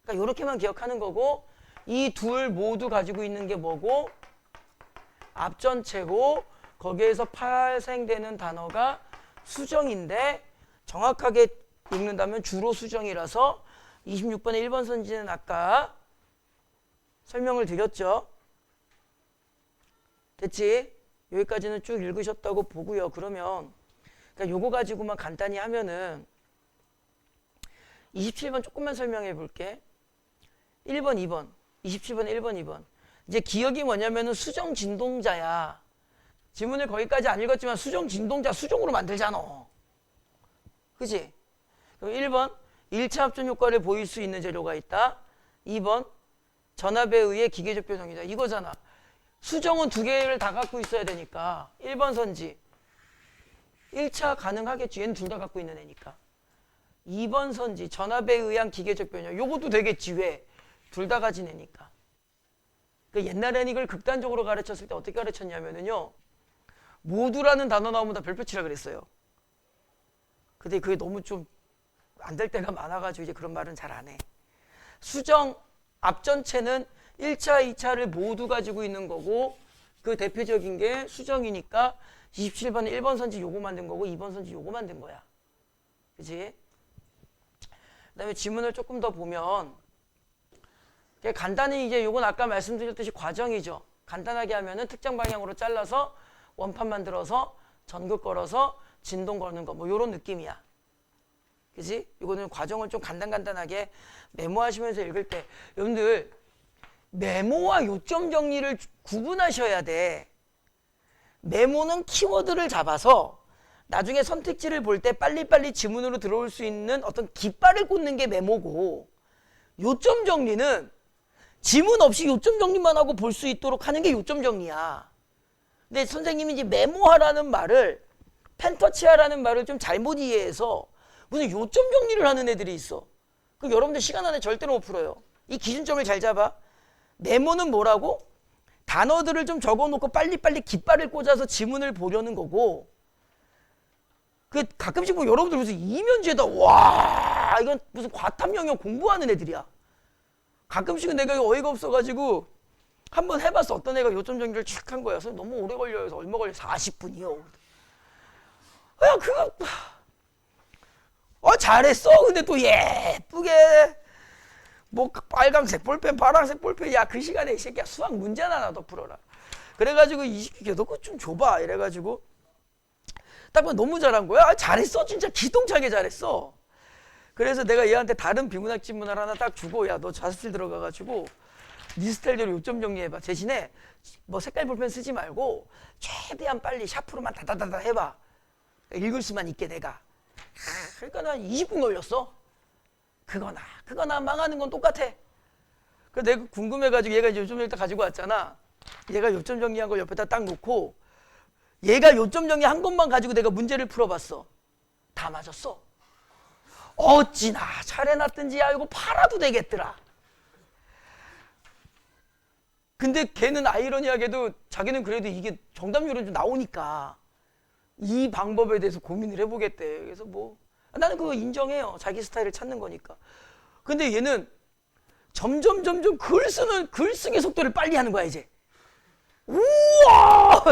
그러니까 이렇게만 기억하는 거고 이 둘 모두 가지고 있는 게 뭐고 앞전체고 거기에서 발생되는 단어가 수정인데 정확하게 읽는다면 주로 수정이라서 26번의 1번 선지는 아까 설명을 드렸죠. 됐지? 여기까지는 쭉 읽으셨다고 보고요. 그러면 그러니까 요거 가지고만 간단히 하면은 27번 조금만 설명해 볼게. 1번, 2번. 27번, 1번, 2번. 이제 기억이 뭐냐면은 수정 진동자야. 지문을 거기까지 안 읽었지만 수정 진동자 수정으로 만들잖아. 그치? 그럼 1번 1차 합전 효과를 보일 수 있는 재료가 있다. 2번 전압에 의해 기계적 변형이다. 이거잖아. 수정은 두 개를 다 갖고 있어야 되니까 1번 선지 1차 가능하겠지. 얘는 둘 다 갖고 있는 애니까. 2번 선지 전압에 의한 기계적 변형. 요것도 되겠지. 왜? 둘 다 가진 애니까. 그 옛날에는 이걸 극단적으로 가르쳤을 때 어떻게 가르쳤냐면요. 모두라는 단어 나오면 다 별표 치라 그랬어요. 근데 그게 너무 좀 안 될 때가 많아가지고 이제 그런 말은 잘 안 해. 수정 앞전체는 1차, 2차를 모두 가지고 있는 거고 그 대표적인 게 수정이니까 27번에 1번 선지 요거 만든 거고 2번 선지 요거 만든 거야. 그치? 그 다음에 지문을 조금 더 보면 간단히 이제 요건 아까 말씀드렸듯이 과정이죠. 간단하게 하면은 특정 방향으로 잘라서 원판 만들어서 전극 걸어서 진동 거는 거 뭐 요런 느낌이야. 그치? 이거는 과정을 좀 간단하게 메모하시면서 읽을 때 여러분들 메모와 요점 정리를 구분하셔야 돼. 메모는 키워드를 잡아서 나중에 선택지를 볼 때 빨리빨리 지문으로 들어올 수 있는 어떤 깃발을 꽂는 게 메모고 요점 정리는 지문 없이 요점 정리만 하고 볼 수 있도록 하는 게 요점 정리야. 근데 선생님이 이제 메모하라는 말을 펜터치하라는 말을 좀 잘못 이해해서 무슨 요점 정리를 하는 애들이 있어. 그럼 여러분들 시간 안에 절대로 못 풀어요. 이 기준점을 잘 잡아. 메모는 뭐라고? 단어들을 좀 적어놓고 빨리빨리 깃발을 꽂아서 지문을 보려는 거고 그 가끔씩 보면 여러분들 무슨 이면지에다 와 이건 무슨 과탐 영역 공부하는 애들이야. 가끔씩은 내가 어이가 없어가지고 한번 해봤어. 어떤 애가 요점 정리를 칙 한 거야. 너무 오래 걸려요. 그래서 얼마 걸려? 40분이요. 야 그거 잘했어. 근데 또 예쁘게 뭐 빨강색 볼펜, 파란색 볼펜, 야 그 시간에 이 새끼야 수학 문제나 나도 풀어라. 그래가지고 이 새끼야 너 그거 좀 줘봐 이래가지고 딱 보면 너무 잘한 거야. 아, 잘했어 진짜 기똥차게 잘했어. 그래서 내가 얘한테 다른 비문학 지문을 하나 딱 주고 야 너 자습실 들어가가지고 네 스타일대로 요점 정리해봐. 대신에 뭐 색깔 볼펜 쓰지 말고 최대한 빨리 샤프로만 다다다다 해봐. 읽을 수만 있게 내가. 그러니까 난 20분 걸렸어. 그거나 망하는 건 똑같아. 그래서 내가 궁금해가지고 얘가 이제 요점 정리 딱 가지고 왔잖아. 얘가 요점 정리한 걸 옆에다 딱 놓고 얘가 요점 정리한 것만 가지고 내가 문제를 풀어봤어. 다 맞았어. 어찌나 잘해놨든지 야 이거 팔아도 되겠더라. 근데 걔는 아이러니하게도 자기는 그래도 이게 정답률은 좀 나오니까 이 방법에 대해서 고민을 해보겠대. 그래서 뭐 나는 그거 인정해요. 자기 스타일을 찾는 거니까. 근데 얘는 점점 글 쓰기 속도를 빨리 하는 거야 이제. 우와!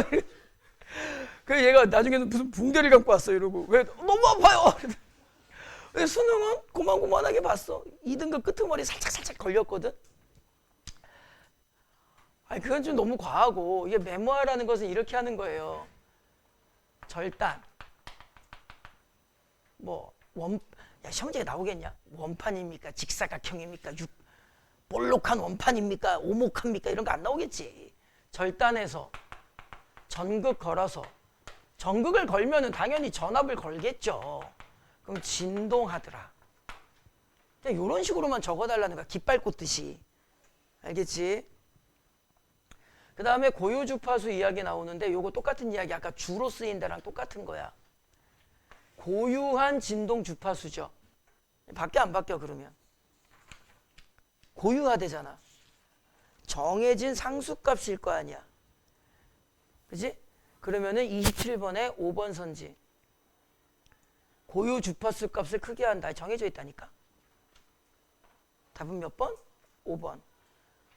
그래서 얘가 나중에는 무슨 붕대를 감고 왔어 이러고 왜 너무 아파요. 수능은 고만고만하게 봤어. 2등급 끄트머리 살짝 걸렸거든. 아니 그건 좀 너무 과하고 이게 메모하라는 것은 이렇게 하는 거예요. 절단 뭐 야 시험지에 나오겠냐? 원판입니까? 직사각형입니까? 볼록한 원판입니까? 오목합니까? 이런 거 안 나오겠지. 절단해서 전극 걸어서 전극을 걸면은 당연히 전압을 걸겠죠. 그럼 진동하더라. 그냥 이런 식으로만 적어달라는 거야. 깃발 꽂듯이. 알겠지? 그 다음에 고유주파수 이야기 나오는데 요거 똑같은 이야기 아까 주로 쓰인 데랑 똑같은 거야. 고유한 진동 주파수죠. 바뀌어 안 바뀌어 그러면? 고유하대잖아. 정해진 상수값일 거 아니야. 그지? 그러면은 27번에 5번 선지. 고유 주파수 값을 크게 한다. 정해져 있다니까. 답은 몇 번? 5번.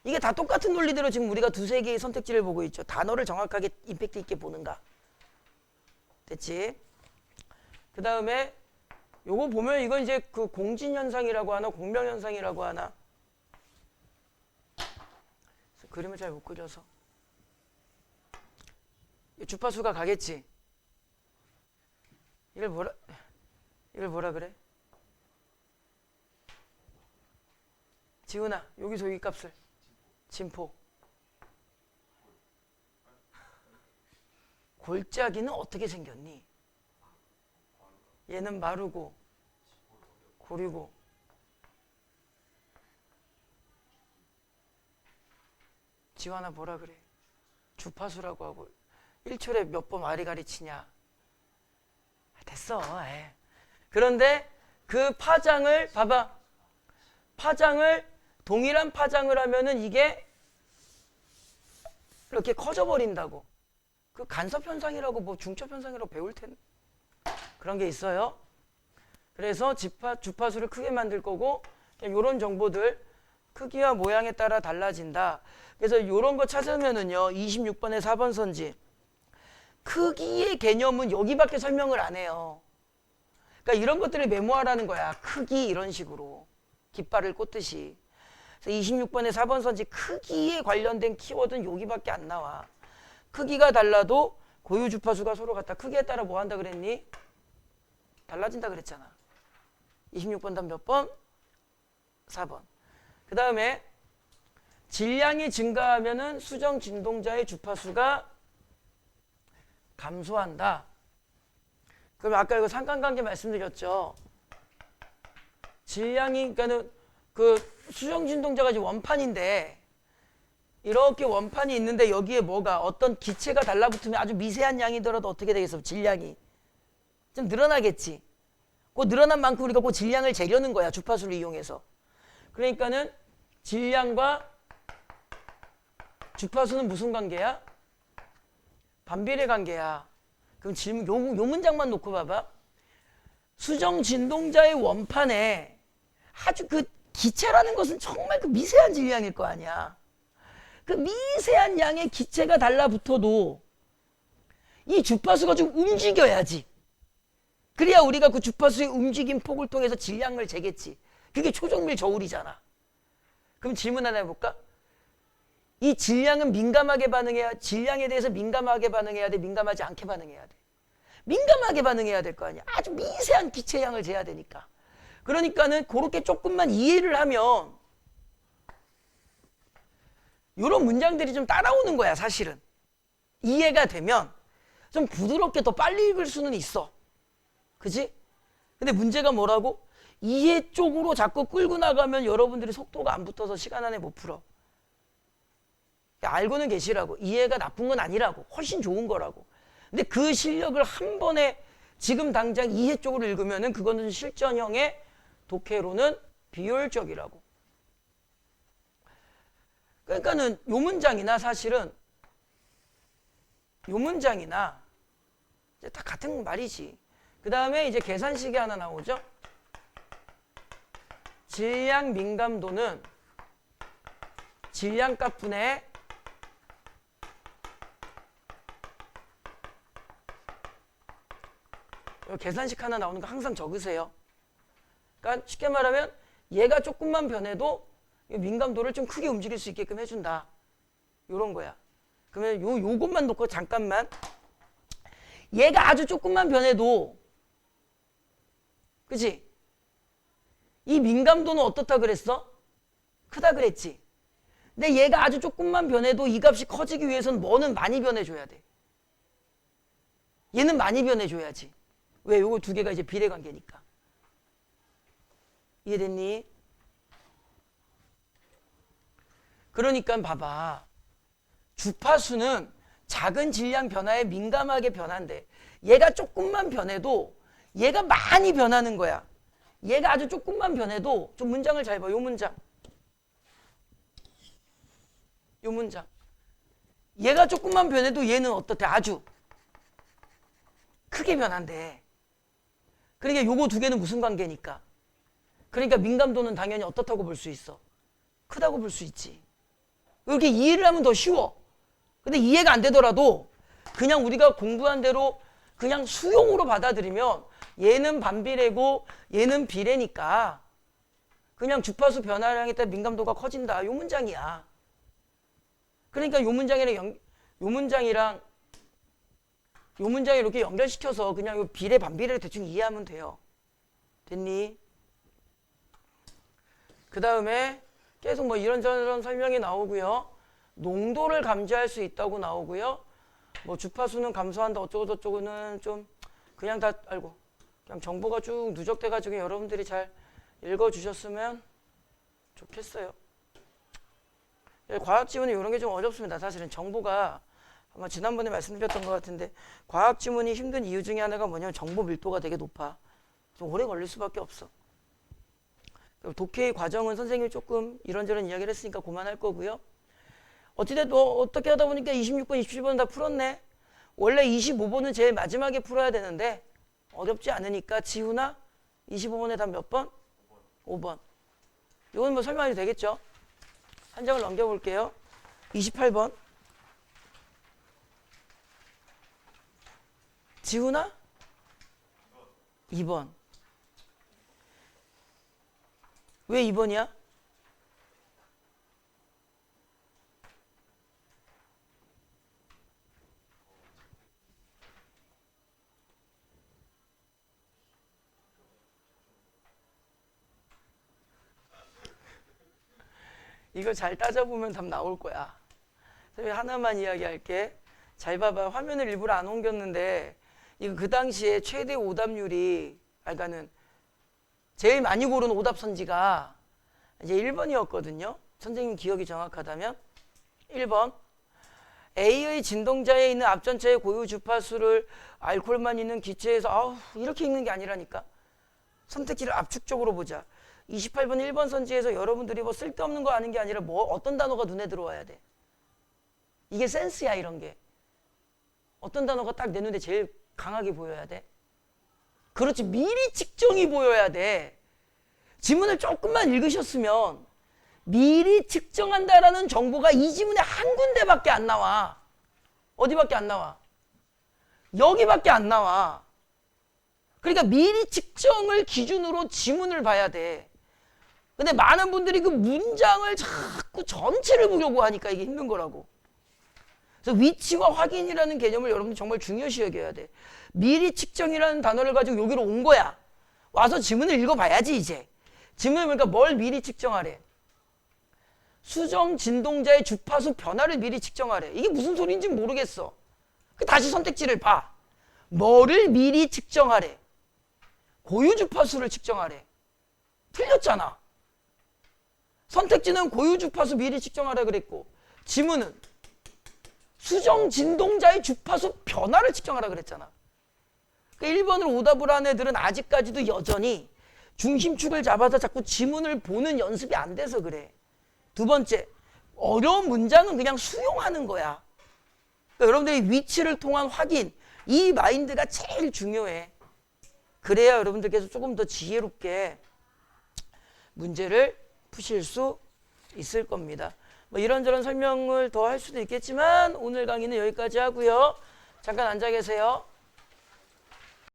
이게 다 똑같은 논리대로 지금 우리가 두세 개의 선택지를 보고 있죠. 단어를 정확하게 임팩트 있게 보는가. 됐지? 그 다음에 요거 보면 이건 이제 그 공진현상이라고 하나 공명현상이라고 하나. 그림을 잘 못 그려서. 주파수가 가겠지. 이걸 뭐라 그래? 지훈아 여기서 이 값을 진포. 골짜기는 어떻게 생겼니? 얘는 마르고 고리고 지환아 뭐라 그래? 주파수라고 하고 1초에 몇 번 와리가리 치냐? 됐어. 에이. 그런데 그 파장을 봐봐. 파장을 동일한 파장을 하면은 이게 이렇게 커져 버린다고. 그 간섭 현상이라고 뭐 중첩 현상이라고 배울 텐데 그런 게 있어요. 그래서 주파수를 크게 만들 거고 이런 정보들 크기와 모양에 따라 달라진다. 그래서 이런 거 찾으면은요 26번에 4번 선지 크기의 개념은 여기밖에 설명을 안 해요. 그러니까 이런 것들을 메모하라는 거야. 크기 이런 식으로 깃발을 꽂듯이. 그래서 26번에 4번 선지 크기에 관련된 키워드는 여기밖에 안 나와. 크기가 달라도 고유 주파수가 서로 같다. 크기에 따라 뭐 한다 그랬니? 달라진다 그랬잖아. 26번 답 몇 번? 4번. 그 다음에 질량이 증가하면은 수정 진동자의 주파수가 감소한다. 그럼 아까 이거 상관관계 말씀드렸죠. 질량이 그러니까는 그 수정 진동자가 지금 원판인데 이렇게 원판이 있는데 여기에 뭐가 어떤 기체가 달라붙으면 아주 미세한 양이더라도 어떻게 되겠어? 질량이 좀 늘어나겠지. 그 늘어난 만큼 우리가 그 질량을 재려는 거야. 주파수를 이용해서. 그러니까는 질량과 주파수는 무슨 관계야? 반비례 관계야. 그럼 질문 요 문장만 놓고 봐봐. 수정 진동자의 원판에 아주 그 기체라는 것은 정말 그 미세한 질량일 거 아니야. 그 미세한 양의 기체가 달라붙어도 이 주파수가 좀 움직여야지. 그래야 우리가 그 주파수의 움직임 폭을 통해서 질량을 재겠지. 그게 초정밀 저울이잖아. 그럼 질문 하나 해볼까? 이 질량은 민감하게 반응해야, 질량에 대해서 민감하게 반응해야 돼, 민감하지 않게 반응해야 돼? 민감하게 반응해야 될 거 아니야. 아주 미세한 기체 양을 재야 되니까. 그러니까는 그렇게 조금만 이해를 하면 이런 문장들이 좀 따라오는 거야, 사실은. 이해가 되면 좀 부드럽게 더 빨리 읽을 수는 있어. 그지? 근데 문제가 뭐라고? 이해 쪽으로 자꾸 끌고 나가면 여러분들이 속도가 안 붙어서 시간 안에 못 풀어. 알고는 계시라고. 이해가 나쁜 건 아니라고. 훨씬 좋은 거라고. 근데 그 실력을 한 번에 지금 당장 이해 쪽으로 읽으면은 그거는 실전형의 독해로는 비효율적이라고. 그러니까는 요 문장이나 사실은 요 문장이나 이제 다 같은 말이지. 그 다음에 이제 계산식이 하나 나오죠. 질량 민감도는 질량값분의 계산식 하나 나오는 거 항상 적으세요. 그러니까 쉽게 말하면 얘가 조금만 변해도 민감도를 좀 크게 움직일 수 있게끔 해준다. 요런 거야. 그러면 요것만 놓고 잠깐만. 얘가 아주 조금만 변해도, 그치? 이 민감도는 어떻다 그랬어? 크다 그랬지? 근데 얘가 아주 조금만 변해도 이 값이 커지기 위해서는 뭐는 많이 변해줘야 돼. 얘는 많이 변해줘야지. 왜? 요거 두 개가 이제 비례관계니까. 이해됐니? 그러니까 봐봐. 주파수는 작은 질량 변화에 민감하게 변한대. 얘가 조금만 변해도 얘가 많이 변하는 거야. 얘가 아주 조금만 변해도, 좀 문장을 잘 봐. 요 문장. 요 문장. 얘가 조금만 변해도 얘는 어떻대? 아주 크게 변한대. 그러니까 요거 두 개는 무슨 관계니까? 그러니까 민감도는 당연히 어떻다고 볼 수 있어? 크다고 볼 수 있지. 이렇게 이해를 하면 더 쉬워. 근데 이해가 안 되더라도 그냥 우리가 공부한 대로 그냥 수용으로 받아들이면 얘는 반비례고 얘는 비례니까 그냥 주파수 변화량에 따라 민감도가 커진다. 요 문장이야. 그러니까 요 문장이랑 요 문장을 이렇게 연결시켜서 그냥 요 비례 반비례를 대충 이해하면 돼요. 됐니? 그 다음에 계속 뭐 이런저런 설명이 나오고요. 농도를 감지할 수 있다고 나오고요. 뭐 주파수는 감소한다 어쩌고 저쩌고는 좀 그냥 다 알고 그냥 정보가 쭉 누적돼가지고 여러분들이 잘 읽어주셨으면 좋겠어요. 과학지문이 이런 게 좀 어렵습니다. 사실은 정보가 아마 지난번에 말씀드렸던 것 같은데 과학지문이 힘든 이유 중에 하나가 뭐냐면 정보 밀도가 되게 높아. 좀 오래 걸릴 수밖에 없어. 독해의 과정은 선생님이 조금 이런저런 이야기를 했으니까 그만할 거고요. 어찌됐든 어떻게 하다 보니까 26번, 27번 다 풀었네. 원래 25번은 제일 마지막에 풀어야 되는데 어렵지 않으니까 지훈아 25번에 답 몇 번? 5번. 이건 뭐 설명이 되겠죠? 한 장을 넘겨볼게요. 28번. 지훈아? 2번. 왜 2번이야? 이거 잘 따져보면 답 나올 거야. 하나만 이야기할게. 잘 봐봐. 화면을 일부러 안 옮겼는데 이거 그 당시에 최대 오답률이 그러니까는 제일 많이 고른 오답 선지가 이제 1번이었거든요. 선생님 기억이 정확하다면 1번. A의 진동자에 있는 앞전체의 고유 주파수를 알코올만 있는 기체에서 이렇게 읽는 게 아니라니까. 선택지를 압축적으로 보자. 28번 1번 선지에서 여러분들이 뭐 쓸데없는 거 아는 게 아니라 뭐 어떤 단어가 눈에 들어와야 돼. 이게 센스야 이런 게. 어떤 단어가 딱 내 눈에 제일 강하게 보여야 돼. 그렇지. 미리 측정이 보여야 돼. 지문을 조금만 읽으셨으면 미리 측정한다라는 정보가 이 지문에 한 군데밖에 안 나와. 어디밖에 안 나와? 여기밖에 안 나와. 그러니까 미리 측정을 기준으로 지문을 봐야 돼. 근데 많은 분들이 그 문장을 자꾸 전체를 보려고 하니까 이게 힘든 거라고. 그래서 위치와 확인이라는 개념을 여러분들 정말 중요시 여겨야 돼. 미리 측정이라는 단어를 가지고 여기로 온 거야. 와서 지문을 읽어봐야지 이제. 지문을 보니까 뭘 미리 측정하래? 수정 진동자의 주파수 변화를 미리 측정하래. 이게 무슨 소리인지 모르겠어. 다시 선택지를 봐. 뭐를 미리 측정하래? 고유 주파수를 측정하래. 틀렸잖아. 선택지는 고유 주파수 미리 측정하라 그랬고 지문은 수정 진동자의 주파수 변화를 측정하라 그랬잖아. 그러니까 1번을 오답을 한 애들은 아직까지도 여전히 중심축을 잡아서 자꾸 지문을 보는 연습이 안 돼서 그래. 두 번째, 어려운 문장은 그냥 수용하는 거야. 그러니까 여러분들이 위치를 통한 확인, 이 마인드가 제일 중요해. 그래야 여러분들께서 조금 더 지혜롭게 문제를 푸실 수 있을 겁니다. 뭐 이런저런 설명을 더 할 수도 있겠지만 오늘 강의는 여기까지 하고요. 잠깐 앉아 계세요.